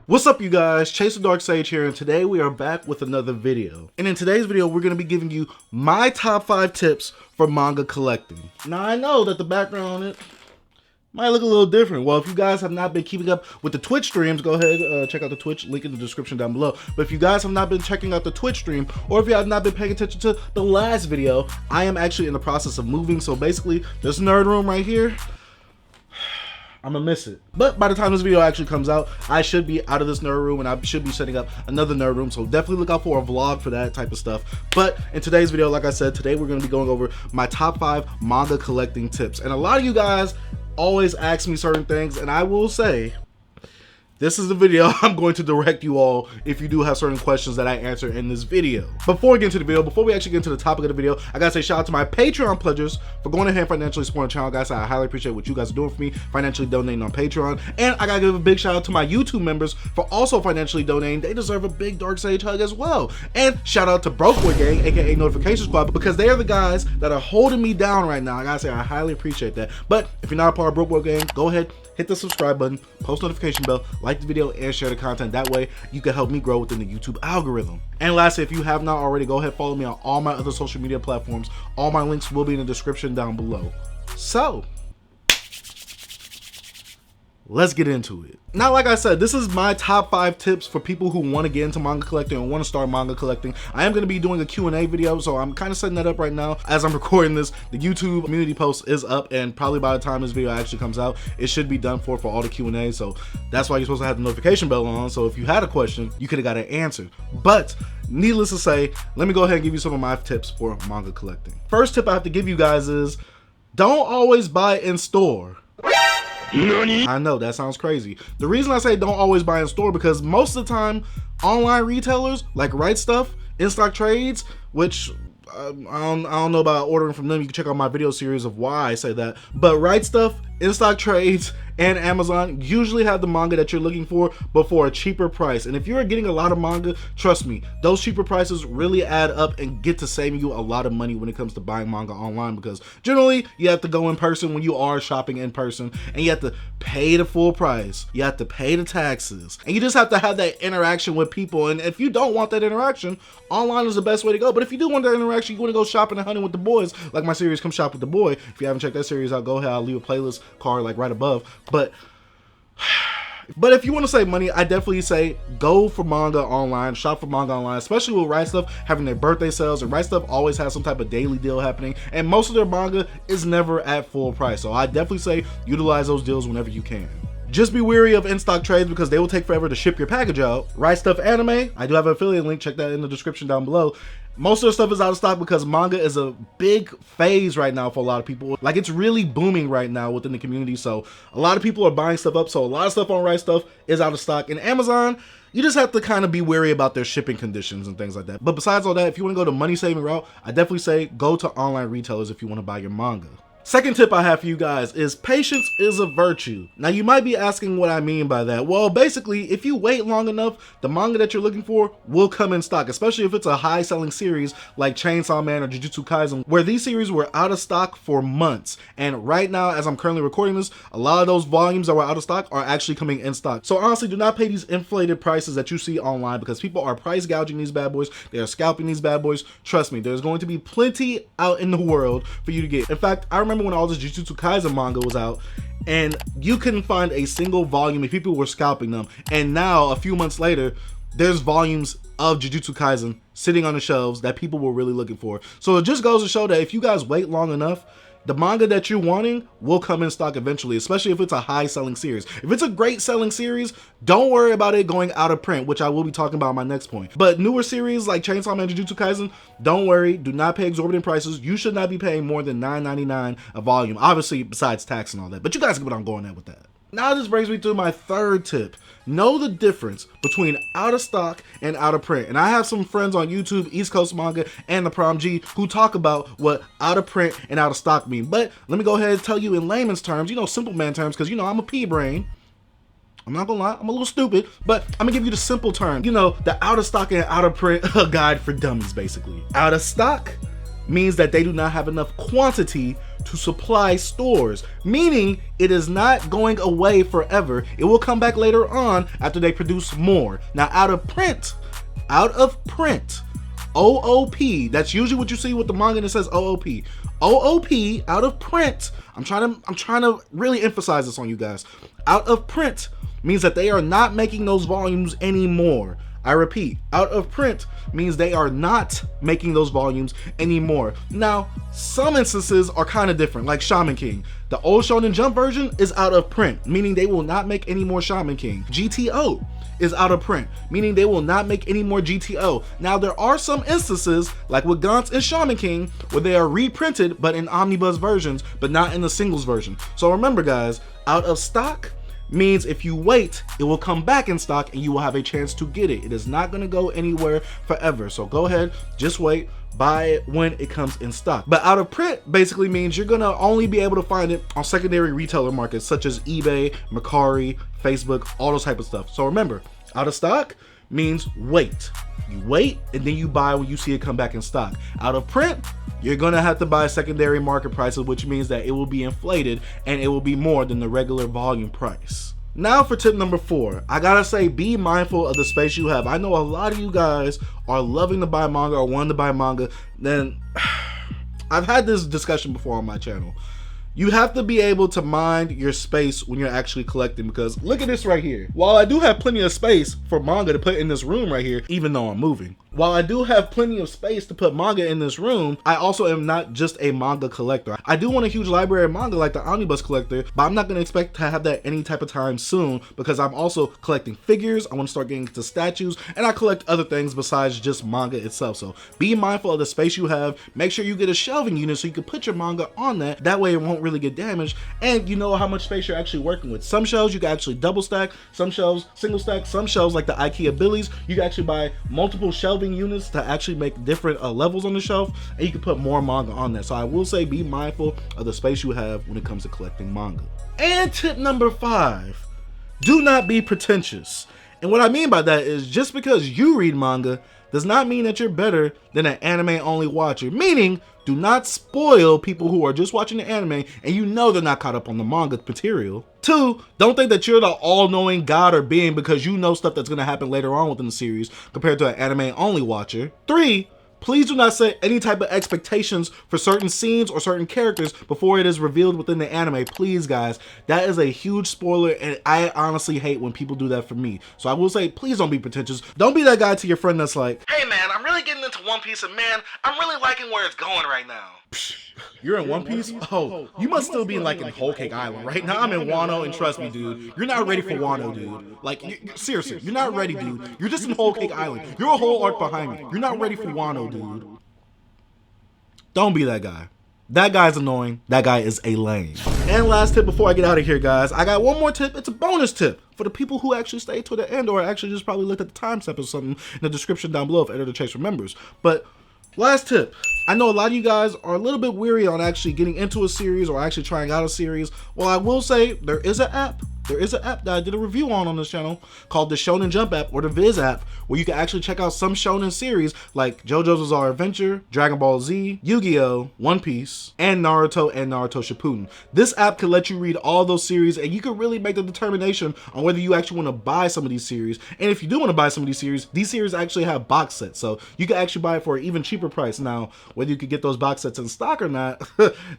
What's up, you guys? Chase the Dark Sage here, and today we are back with another video. And in today's video, we're going to be giving you my top 5 tips for manga collecting. Now, I know that the background on it might look a little different. Well, if you guys have not been keeping up with the Twitch streams, go ahead, check out the Twitch, link in the description down below. But if you guys have not been checking out the Twitch stream, or if you have not been paying attention to the last video, I am actually in the process of moving. So basically, this nerd room right here, I'm gonna miss it. But by the time this video actually comes out, I should be out of this nerd room and I should be setting up another nerd room. So definitely look out for a vlog for that type of stuff. But in today's video, like I said, today we're gonna be going over my top 5 manga collecting tips. And a lot of you guys always ask me certain things, and I will say, this is the video I'm going to direct you all if you do have certain questions that I answer in this video. Before we get into the video, before we actually get into the topic of the video, I gotta say shout out to my Patreon pledgers for going ahead and financially supporting the channel. Guys, I highly appreciate what you guys are doing for me, financially donating on Patreon. And I gotta give a big shout out to my YouTube members for also financially donating. They deserve a big Dark Sage hug as well. And shout out to Broke Boy Gang, aka Notification Squad, because they are the guys that are holding me down right now. I gotta say, I highly appreciate that. But if you're not a part of Broke Boy Gang, go ahead, hit the subscribe button, post notification bell, like the video, and share the content. That way you can help me grow within the YouTube algorithm. And lastly, if you have not already, go ahead, follow me on all my other social media platforms. All my links will be in the description down below. So let's get into it. Now, like I said, this is my top 5 tips for people who want to get into manga collecting and want to start manga collecting. I am going to be doing a Q&A video, so I'm kind of setting that up right now. As I'm recording this, the YouTube community post is up, and probably by the time this video actually comes out, it should be done for all the Q&A. So that's why you're supposed to have the notification bell on. So if you had a question, you could have got it answered. But needless to say, let me go ahead and give you some of my tips for manga collecting. First tip I have to give you guys is, don't always buy in store. I know that sounds crazy. The reason I say don't always buy in store, because most of the time online retailers like Right Stuff, in stock trades, which I don't know about ordering from them. You can check out my video series of why I say that. But Right Stuff, in stock trades, and Amazon usually have the manga that you're looking for, but for a cheaper price. And if you're getting a lot of manga, trust me, those cheaper prices really add up and get to saving you a lot of money when it comes to buying manga online, because generally you have to go in person when you are shopping in person, and you have to pay the full price, you have to pay the taxes, and you just have to have that interaction with people. And if you don't want that interaction, online is the best way to go. But if you do want that interaction, you want to go shopping and hunting with the boys, like my series Come Shop with the Boy. If you haven't checked that series out, go ahead, I'll leave a playlist card like right above. But if you want to save money, I definitely say go for manga online, shop for manga online, especially with Right Stuff having their birthday sales. And Right Stuff always has some type of daily deal happening, and most of their manga is never at full price. So I definitely say utilize those deals whenever you can. Just be wary of in-stock trades, because they will take forever to ship your package out. Right Stuff Anime, I do have an affiliate link, check that in the description down below. Most of their stuff is out of stock because manga is a big phase right now for a lot of people. Like, it's really booming right now within the community, so a lot of people are buying stuff up. So a lot of stuff on Right Stuff is out of stock. And Amazon, you just have to kind of be wary about their shipping conditions and things like that. But besides all that, if you want to go the money saving route, I definitely say go to online retailers if you want to buy your manga. Second tip I have for you guys is patience is a virtue. Now, you might be asking what I mean by that. Well, basically, if you wait long enough, the manga that you're looking for will come in stock, especially if it's a high selling series like Chainsaw Man or Jujutsu Kaisen, where these series were out of stock for months. And right now, as I'm currently recording this, a lot of those volumes that were out of stock are actually coming in stock. So honestly, do not pay these inflated prices that you see online, because people are price gouging these bad boys. They are scalping these bad boys. Trust me, there's going to be plenty out in the world for you to get. In fact, I remember when all this Jujutsu Kaisen manga was out, and you couldn't find a single volume and people were scalping them. And now, a few months later, there's volumes of Jujutsu Kaisen sitting on the shelves that people were really looking for. So it just goes to show that if you guys wait long enough, the manga that you're wanting will come in stock eventually, especially if it's a high selling series. If it's a great selling series, don't worry about it going out of print, which I will be talking about in my next point. But newer series like Chainsaw Man, Jujutsu Kaisen, don't worry, do not pay exorbitant prices. You should not be paying more than $9.99 a volume, obviously besides tax and all that. But you guys get what I'm going at with that. Now this brings me to my third tip. Know the difference between out of stock and out of print. And I have some friends on YouTube, East Coast Manga and the Prom G, who talk about what out of print and out of stock mean. But let me go ahead and tell you in layman's terms, simple man terms, because I'm a pea brain. I'm not gonna lie, I'm a little stupid, but I'm gonna give you the simple term. The out of stock and out of print guide for dummies, basically. Out of stock means that they do not have enough quantity to supply stores, meaning it is not going away forever. It will come back later on after they produce more. Now, out of print, OOP, that's usually what you see with the manga that says OOP. OOP, out of print, I'm trying to really emphasize this on you guys. Out of print means that they are not making those volumes anymore. I repeat, out of print means they are not making those volumes anymore. Now, some instances are kind of different, like Shaman King. The old Shonen Jump version is out of print, meaning they will not make any more Shaman King. GTO is out of print, meaning they will not make any more GTO. Now, there are some instances, like with Gantz and Shaman King, where they are reprinted, but in omnibus versions, but not in the singles version. So remember, guys, out of stock means if you wait, it will come back in stock and you will have a chance to get it. It is not going to go anywhere forever. So go ahead, just wait, buy it when it comes in stock. But out of print basically means you're going to only be able to find it on secondary retailer markets such as eBay, Mercari, Facebook, all those type of stuff. So remember, out of stock means wait. You wait and then you buy when you see it come back in stock. Out of print, you're gonna have to buy secondary market prices, which means that it will be inflated and it will be more than the regular volume price. Now for tip number 4, I gotta say, be mindful of the space you have. I know a lot of you guys are loving to buy manga or wanting to buy manga. Then I've had this discussion before on my channel. You have to be able to mind your space when you're actually collecting, because look at this right here. While I do have plenty of space for manga to put in this room right here, even though I'm moving, while I do have plenty of space to put manga in this room, I also am not just a manga collector. I do want a huge library of manga like the Omnibus collector, but I'm not going to expect to have that any type of time soon, because I'm also collecting figures. I want to start getting into statues, and I collect other things besides just manga itself. So be mindful of the space you have. Make sure you get a shelving unit so you can put your manga on that. That way it won't really get damaged, and you know how much space you're actually working with. Some shelves you can actually double stack, some shelves single stack, some shelves like the IKEA Billies, you can actually buy multiple shelving units to actually make different levels on the shelf, and you can put more manga on that. So I will say, be mindful of the space you have when it comes to collecting manga. And tip number 5, do not be pretentious. And what I mean by that is, just because you read manga does not mean that you're better than an anime only watcher. Meaning, do not spoil people who are just watching the anime and you know they're not caught up on the manga material. 2, don't think that you're the all-knowing god or being because you know stuff that's going to happen later on within the series compared to an anime only watcher. 3, please do not set any type of expectations for certain scenes or certain characters before it is revealed within the anime. Please, guys, that is a huge spoiler, and I honestly hate when people do that for me. So I will say, please don't be pretentious. Don't be that guy to your friend that's like, hey man, I'm really getting into One Piece, and man, I'm really liking where it's going right now. You're in One Piece? Oh, you must still be like in Whole Cake Island. Right now I'm in Wano, and trust me, dude, you're not ready for Wano, dude. Like, seriously, you're not ready, dude. You're just in Whole Cake Island. You're a whole arc behind me. You're not ready for Wano, dude. Don't be that guy. That guy's annoying. That guy is a lame. And last tip before I get out of here, guys, I got one more tip. It's a bonus tip for the people who actually stay to the end, or actually just probably looked at the timestamp or something in the description down below if Editor Chase remembers. But last tip. I know a lot of you guys are a little bit weary on actually getting into a series or actually trying out a series. Well, I will say there is an app. There is an app that I did a review on this channel called the Shonen Jump app, or the Viz app, where you can actually check out some shonen series like JoJo's Bizarre Adventure, Dragon Ball Z, Yu-Gi-Oh!, One Piece, and Naruto Shippuden. This app can let you read all those series, and you can really make the determination on whether you actually want to buy some of these series. And if you do want to buy some of these series actually have box sets, so you can actually buy it for an even cheaper price. Now, whether you could get those box sets in stock or not,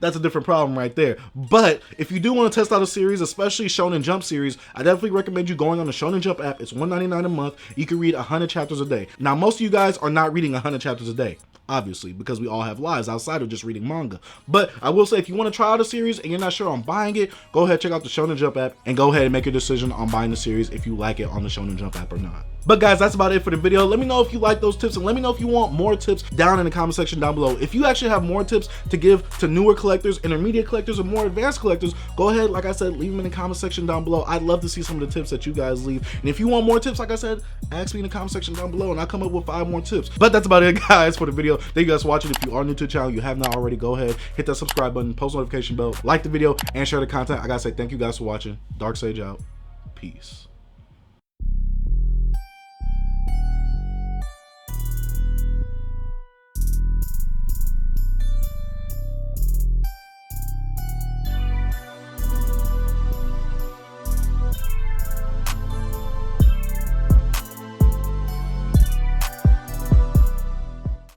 that's a different problem right there. But if you do want to test out a series, especially Shonen Jump series, I definitely recommend you going on the Shonen Jump app. It's $1.99 a month. You can read 100 chapters a day. Now, most of you guys are not reading 100 chapters a day, obviously, because we all have lives outside of just reading manga. But I will say, if you want to try out a series and you're not sure on buying it, go ahead, check out the Shonen Jump app and go ahead and make your decision on buying the series if you like it on the Shonen Jump app or not. But guys, that's about it for the video. Let me know if you like those tips, and let me know if you want more tips down in the comment section down below. If you actually have more tips to give to newer collectors, intermediate collectors, or more advanced collectors, go ahead, like I said, leave them in the comment section down below. I'd love to see some of the tips that you guys leave. And if you want more tips, like I said, ask me in the comment section down below and I'll come up with 5 more tips. But that's about it, guys, for the video. Thank you guys for watching. If you are new to the channel, you have not already, go ahead, hit that subscribe button, post notification bell, like the video, and share the content. I gotta say thank you guys for watching. Dark Sage out. Peace.